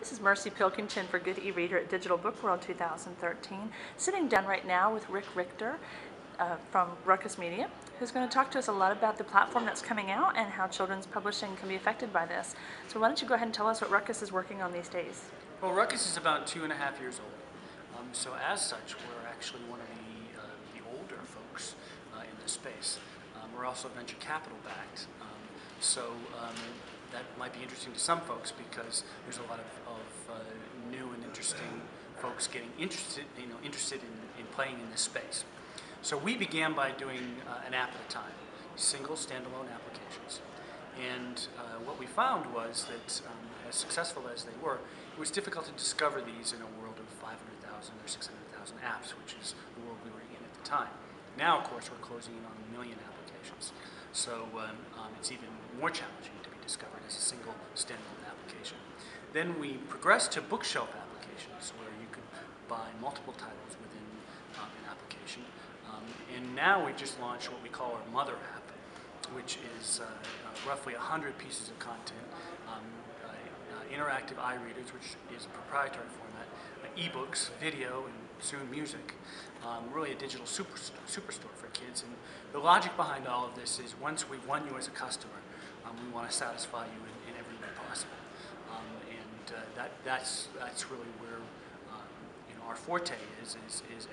This is Mercy Pilkington for Good E-Reader at Digital Book World 2013, sitting down right now with Richter from Ruckus Media, who's going to talk to us a lot about the platform that's coming out and how children's publishing can be affected by this. So why don't you go ahead and tell us what Ruckus is working on these days? Well, Ruckus is about 2.5 years old. So as such, we're actually one of the older folks in this space. We're also venture capital backed. That might be interesting to some folks because there's a lot of new and interesting folks getting interested in playing in this space. So we began by doing an app at a time, single standalone applications. And what we found was that as successful as they were, it was difficult to discover these in a world of 500,000 or 600,000 apps, which is the world we were in at the time. Now, of course, we're closing in on 1 million applications. So it's even more challenging to be discovered as a single standalone application. Then we progressed to bookshelf applications, where you could buy multiple titles within an application. And now we've just launched what we call our mother app, which is roughly 100 pieces of content, interactive iReaders, which is a proprietary format, ebooks, video, and soon music. Really a digital superstore for kids. And the logic behind all of this is once we've won you as a customer, we want to satisfy you in every way possible. That's really where our forte is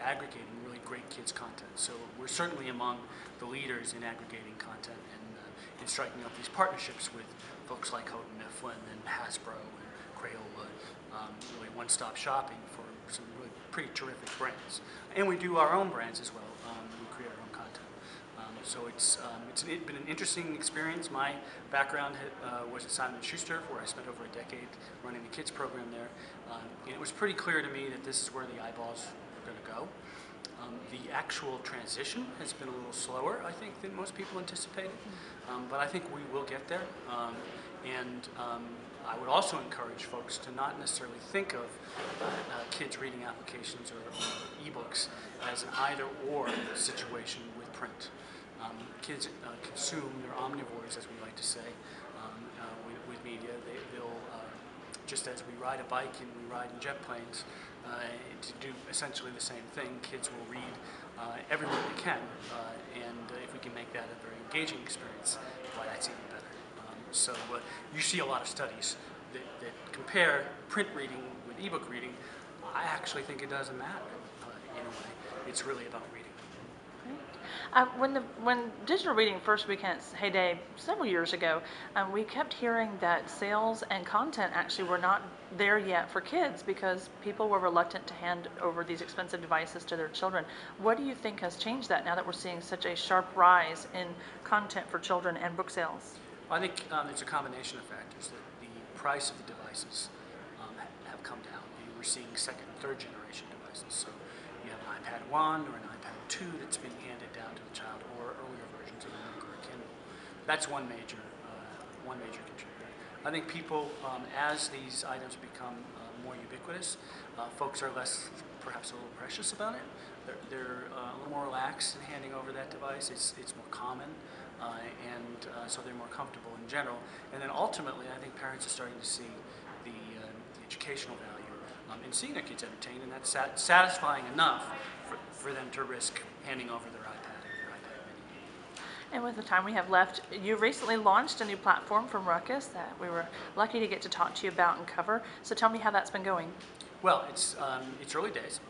aggregating really great kids content. So we're certainly among the leaders in aggregating content and striking up these partnerships with folks like Houghton Mifflin and Hasbro and Crayola, really one-stop shopping for some really pretty terrific brands. And we do our own brands as well. We create our own content. So it's been an interesting experience. My background was at Simon & Schuster, where I spent over a decade running the kids program there. And it was pretty clear to me that this is where the eyeballs were going to go. The actual transition has been a little slower, I think, than most people anticipated. But I think we will get there. I would also encourage folks to not necessarily think of kids reading applications or ebooks as an either-or situation with print. Kids consume, they're omnivores, as we like to say, with media. They'll just as we ride a bike and we ride in jet planes, to do essentially the same thing, kids will read everywhere they can, and if we can make that a very engaging experience, why that's even better. So you see a lot of studies that compare print reading with ebook reading. I actually think it doesn't matter in a way. It's really about reading. When digital reading first began its heyday several years ago, we kept hearing that sales and content actually were not there yet for kids because people were reluctant to hand over these expensive devices to their children. What do you think has changed that now that we're seeing such a sharp rise in content for children and book sales? I think it's a combination of factors. That the price of the devices have come down. We're seeing second and third generation devices. So you have an iPad 1 or an iPad 2 that's being handed down to the child, or earlier versions of a Nook or a Kindle. That's one major contributor. I think people, as these items become more ubiquitous, folks are perhaps a little precious about it. They're a little more relaxed in handing over that device. It's more common, so they're more comfortable in general. And then ultimately, I think parents are starting to see the educational value in seeing their kids entertained, and that's satisfying enough for them to risk handing over their iPad or their iPad mini. And with the time we have left, you recently launched a new platform from Ruckus that we were lucky to get to talk to you about and cover. So tell me how that's been going. Well, it's early days,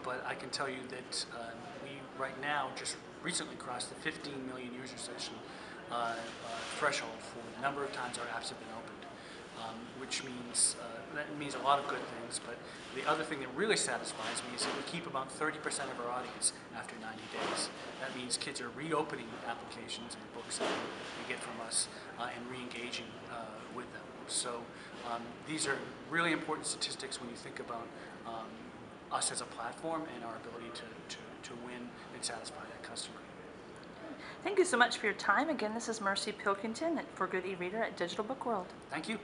but I can tell you that we right now just recently crossed the 15 million user session threshold for the number of times our apps have been opened, which means that means a lot of good things. But the other thing that really satisfies me is that we keep about 30% of our audience after 90 days. That means kids are reopening applications and books that they get from us and re-engaging with them. So these are really important statistics when you think about us as a platform and our ability to win and satisfy that customer. Thank you so much for your time. Again, this is Mercy Pilkington for Good E-Reader at Digital Book World. Thank you.